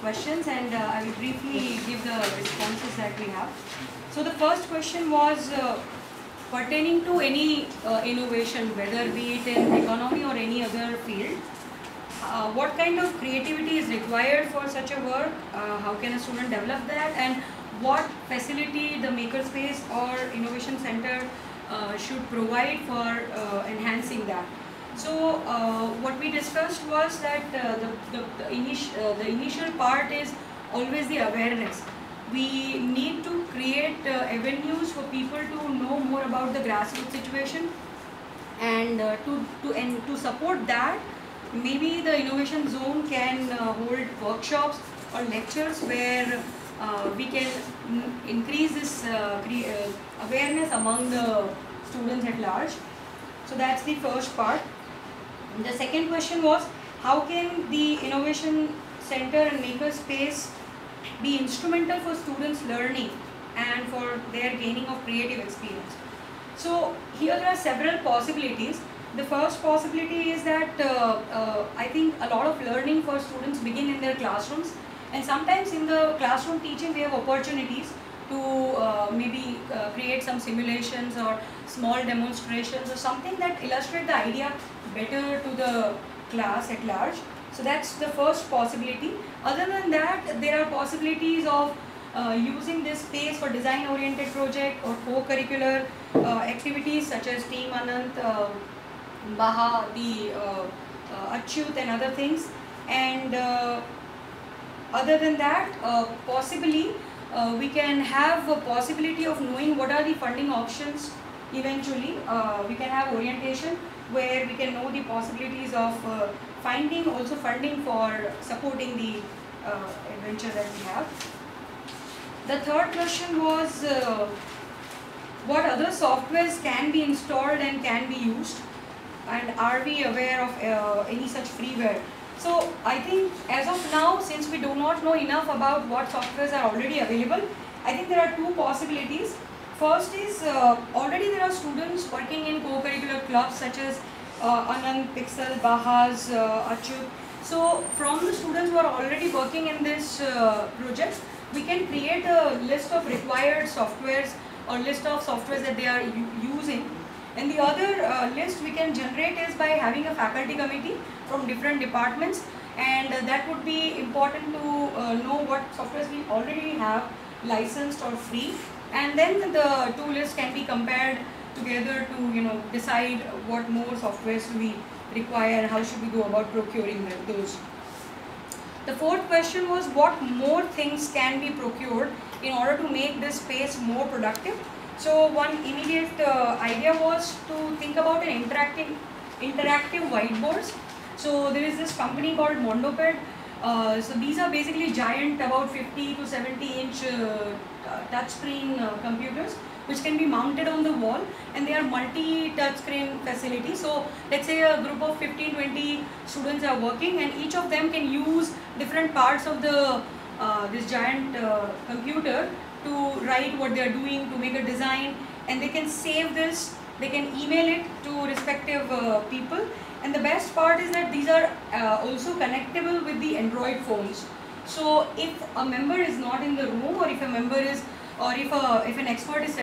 questions, and I will briefly give the responses that we have. So the first question was pertaining to any innovation, whether be it in economy or any other field. What kind of creativity is required for such a work? How can a student develop that? And what facility the makerspace or innovation center should provide for enhancing that? So what we discussed was that the initial part is always the awareness. We need to create avenues for people to know more about the grassroots situation, and to support that, maybe the innovation zone can hold workshops or lectures where we can increase this awareness among the students at large. So that's the first part. The second question was, how can the innovation center and makerspace be instrumental for students' learning and for their gaining of creative experience? So here there are several possibilities. The first possibility is that I think a lot of learning for students begin in their classrooms, and sometimes in the classroom teaching we have opportunities to maybe create some simulations or small demonstrations or something that illustrate the idea better to the class at large. So that's the first possibility. Other than that, there are possibilities of using this space for design oriented project or co-curricular activities such as Team Anant, Baha, the Achyut and other things. And other than that, possibly we can have a possibility of knowing what are the funding options eventually. We can have orientation where we can know the possibilities of finding also funding for supporting the adventure that we have. The third question was what other softwares can be installed and can be used, and are we aware of any such freeware? So I think as of now, since we do not know enough about what softwares are already available, I think there are two possibilities. First is already there are students working in co-curricular clubs such as Anand, Pixel, Bahas, Achyut. So from the students who are already working in this project, we can create a list of required softwares or list of softwares that they are using. And the other list we can generate is by having a faculty committee from different departments, and that would be important to know what softwares we already have licensed or free, and then the two lists can be compared together to decide what more softwares we require and how should we go about procuring those. The fourth question was, what more things can be procured in order to make this space more productive? So one immediate idea was to think about an interactive whiteboards. So there is this company called Mondoped. So these are basically giant, about 50 to 70 inch touchscreen computers which can be mounted on the wall, and they are multi-touchscreen facility. So let's say a group of 15-20 students are working, and each of them can use different parts of the this giant computer to write what they are doing, to make a design, and they can save this, they can email it to respective people. And the best part is that these are also connectable with the Android phones. So if a member is not in the room, or if a member is, or if an expert is